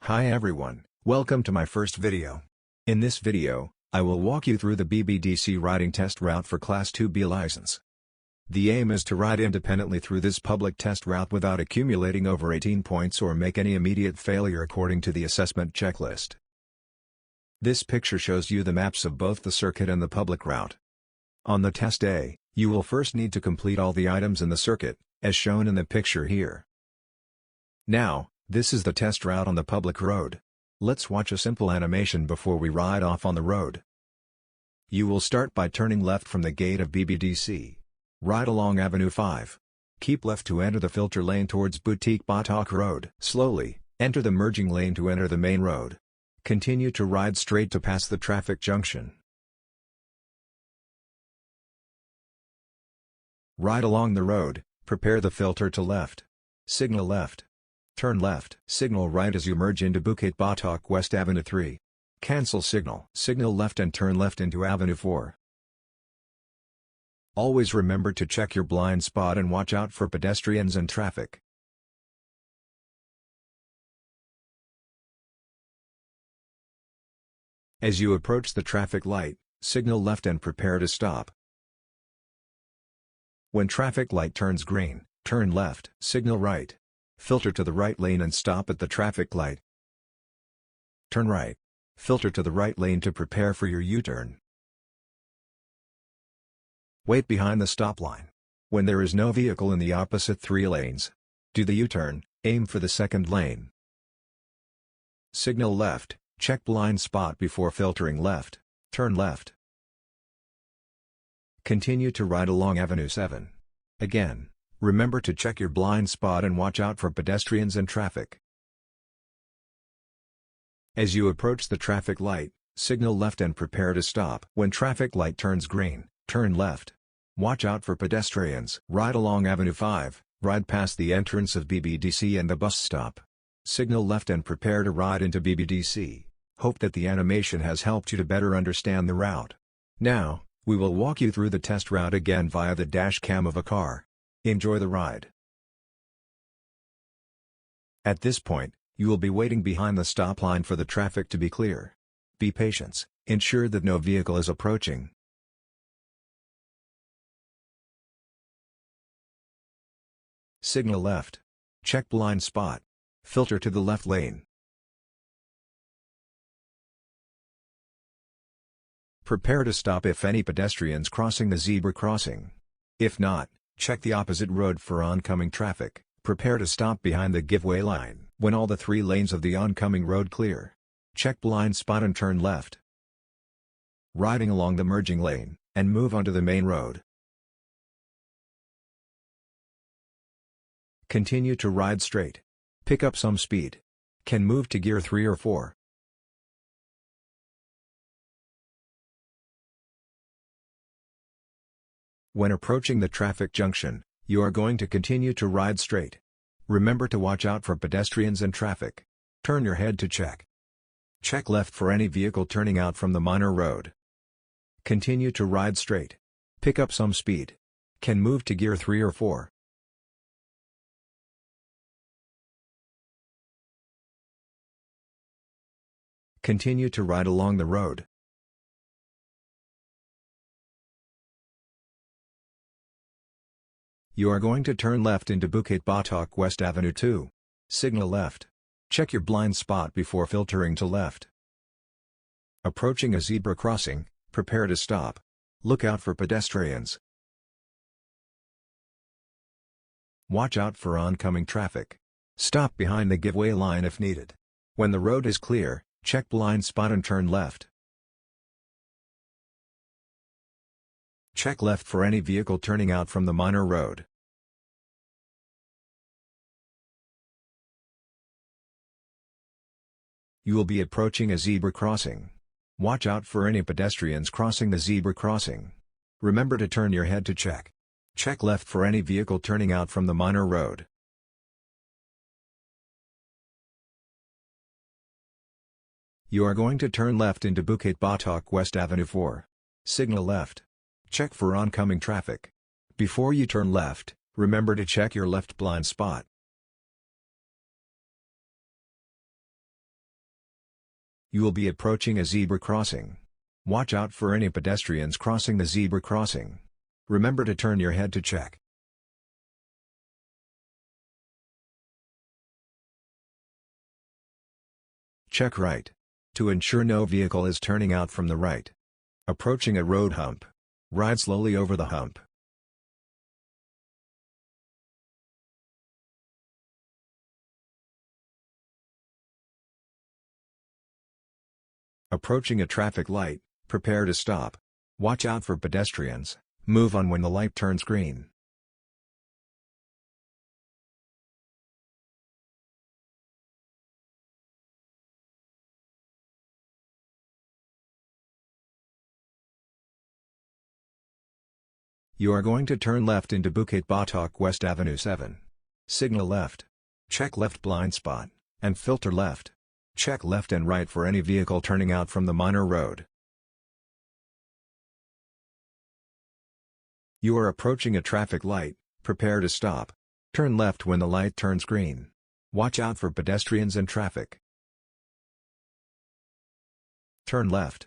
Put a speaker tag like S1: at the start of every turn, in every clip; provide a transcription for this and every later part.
S1: Hi everyone, welcome to my first video. In this video, I will walk you through the Bbdc riding test route for Class 2B license. The aim is to ride independently through this public test route without accumulating over 18 points or make any immediate failure according to the assessment checklist. This picture shows you the maps of both the circuit and the public route. On the test day, you will first need to complete all the items in the circuit, as shown in the picture here. Now, this is the test route on the public road. Let's watch a simple animation before we ride off on the road. You will start by turning left from the gate of Bbdc. Ride along Avenue 5. Keep left to enter the filter lane towards Bukit Batok Road. Slowly, enter the merging lane to enter the main road. Continue to ride straight to pass the traffic junction. Ride along the road, prepare the filter to left. Signal left. Turn left. Signal right as you merge into Bukit Batok West Avenue 3. Cancel signal. Signal left and turn left into Avenue 4. Always remember to check your blind spot and watch out for pedestrians and traffic. As you approach the traffic light, signal left and prepare to stop. When traffic light turns green, turn left. Signal right. Filter to the right lane and stop at the traffic light. Turn right. Filter to the right lane to prepare for your U-turn. Wait behind the stop line. When there is no vehicle in the opposite 3 lanes, do the U-turn, aim for the second lane. Signal left, check blind spot before filtering left, turn left. Continue to ride along Avenue 7. Again, remember to check your blind spot and watch out for pedestrians and traffic. As you approach the traffic light, signal left and prepare to stop. When traffic light turns green, turn left. Watch out for pedestrians. Ride along Avenue 5, ride past the entrance of Bbdc and the bus stop. Signal left and prepare to ride into Bbdc. Hope that the animation has helped you to better understand the route. Now, we will walk you through the test route again via the dash cam of a car. Enjoy the ride. At this point, you will be waiting behind the stop line for the traffic to be clear. Be patient, ensure that no vehicle is approaching. Signal left. Check blind spot. Filter to the left lane. Prepare to stop if any pedestrians crossing the zebra crossing. If not, check the opposite road for oncoming traffic. Prepare to stop behind the giveaway line. When all the 3 lanes of the oncoming road clear, check blind spot and turn left. Riding along the merging lane, and move onto the main road. Continue to ride straight. Pick up some speed. Can move to gear 3 or 4. When approaching the traffic junction, you are going to continue to ride straight. Remember to watch out for pedestrians and traffic. Turn your head to check. Check left for any vehicle turning out from the minor road. Continue to ride straight. Pick up some speed. Can move to gear 3 or 4. Continue to ride along the road. You are going to turn left into Bukit Batok West Avenue 2. Signal left. Check your blind spot before filtering to left. Approaching a zebra crossing, prepare to stop. Look out for pedestrians. Watch out for oncoming traffic. Stop behind the giveaway line if needed. When the road is clear, check blind spot and turn left. Check left for any vehicle turning out from the minor road. You will be approaching a zebra crossing. Watch out for any pedestrians crossing the zebra crossing. Remember to turn your head to check. Check left for any vehicle turning out from the minor road. You are going to turn left into Bukit Batok West Avenue 4. Signal left. Check for oncoming traffic. Before you turn left, remember to check your left blind spot. You will be approaching a zebra crossing. Watch out for any pedestrians crossing the zebra crossing. Remember to turn your head to check. Check right. To ensure no vehicle is turning out from the right. Approaching a road hump. Ride slowly over the hump. Approaching a traffic light, prepare to stop. Watch out for pedestrians, move on when the light turns green. You are going to turn left into Bukit Batok West Avenue 7. Signal left. Check left blind spot, and filter left. Check left and right for any vehicle turning out from the minor road. You are approaching a traffic light, prepare to stop. Turn left when the light turns green. Watch out for pedestrians and traffic. Turn left.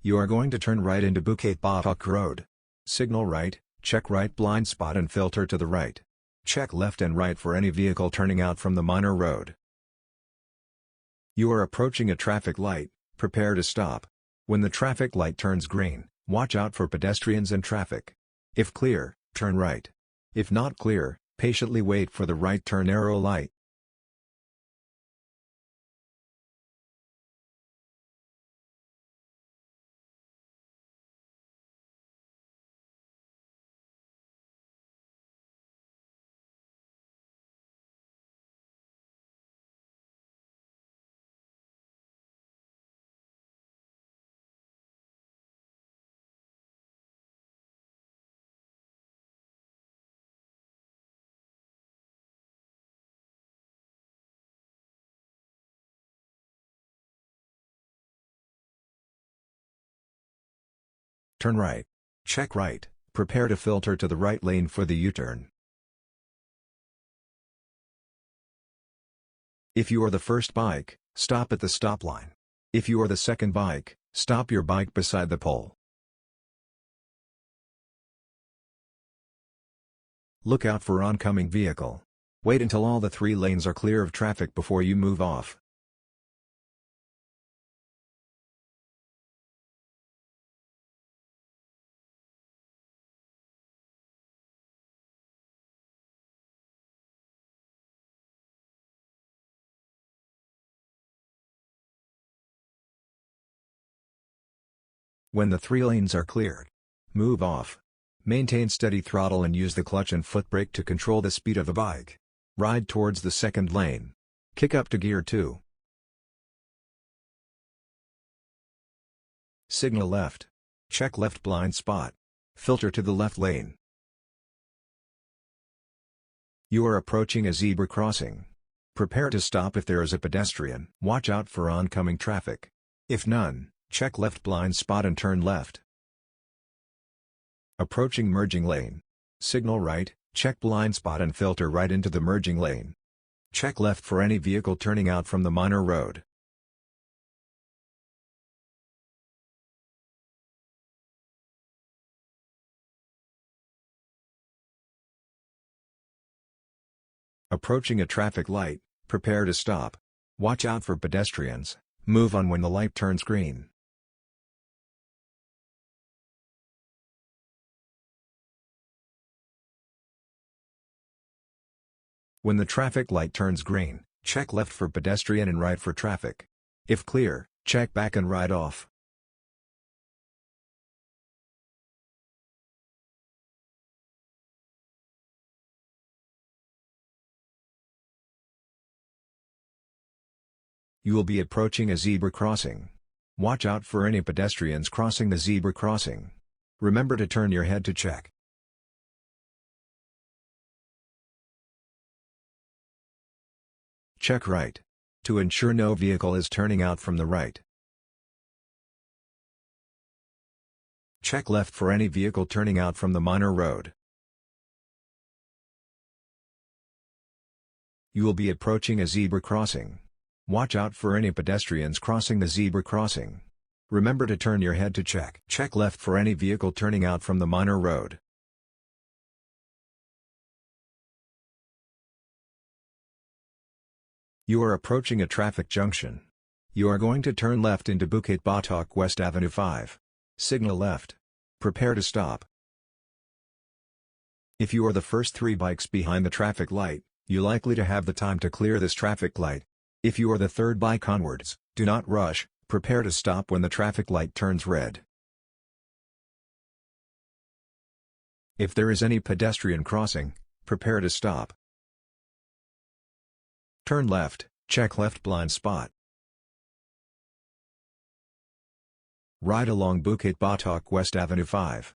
S1: You are going to turn right into Bukit Batok Road. Signal right, check right blind spot and filter to the right. Check left and right for any vehicle turning out from the minor road. You are approaching a traffic light, prepare to stop. When the traffic light turns green, watch out for pedestrians and traffic. If clear, turn right. If not clear, patiently wait for the right turn arrow light. Turn right. Check right, prepare to filter to the right lane for the U-turn. If you are the first bike, stop at the stop line. If you are the second bike, stop your bike beside the pole. Look out for oncoming vehicle. Wait until all the 3 lanes are clear of traffic before you move off. When the 3 lanes are cleared, move off. Maintain steady throttle and use the clutch and foot brake to control the speed of the bike. Ride towards the second lane. Kick up to gear 2. Signal left. Check left blind spot. Filter to the left lane. You are approaching a zebra crossing. Prepare to stop if there is a pedestrian. Watch out for oncoming traffic. If none, check left blind spot and turn left. Approaching merging lane. Signal right, check blind spot and filter right into the merging lane. Check left for any vehicle turning out from the minor road. Approaching a traffic light, prepare to stop. Watch out for pedestrians, move on when the light turns green. When the traffic light turns green, check left for pedestrian and right for traffic. If clear, check back and ride off. You will be approaching a zebra crossing. Watch out for any pedestrians crossing the zebra crossing. Remember to turn your head to check. Check right. To ensure no vehicle is turning out from the right. Check left for any vehicle turning out from the minor road. You will be approaching a zebra crossing. Watch out for any pedestrians crossing the zebra crossing. Remember to turn your head to check. Check left for any vehicle turning out from the minor road. You are approaching a traffic junction. You are going to turn left into Bukit Batok West Avenue 5. Signal left. Prepare to stop. If you are the first 3 bikes behind the traffic light, you likely to have the time to clear this traffic light. If you are the 3rd bike onwards, do not rush, prepare to stop when the traffic light turns red. If there is any pedestrian crossing, prepare to stop. Turn left, check left blind spot. Ride along Bukit Batok West Avenue 5.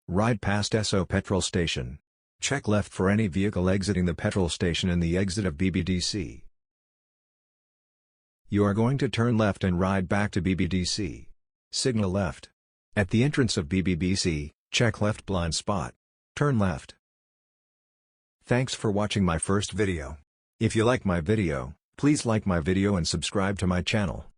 S1: Ride past Esso petrol station. Check left for any vehicle exiting the petrol station and the exit of Bbdc. You are going to turn left and ride back to Bbdc. Signal left. At the entrance of Bbdc, check left blind spot. Turn left. Thanks for watching my first video. If you like my video, please like my video and subscribe to my channel.